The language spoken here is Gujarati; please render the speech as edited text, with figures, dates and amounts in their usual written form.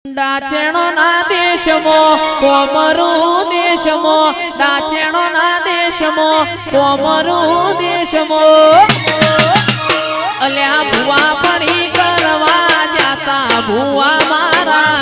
ડાચેણો ના દેશમો કોમરુ દેશમો ડાચેણો ના દેશમો કોમરુ દેશમો અલ્યા ભુવા પડી કરવા જાતા ભુવા મારા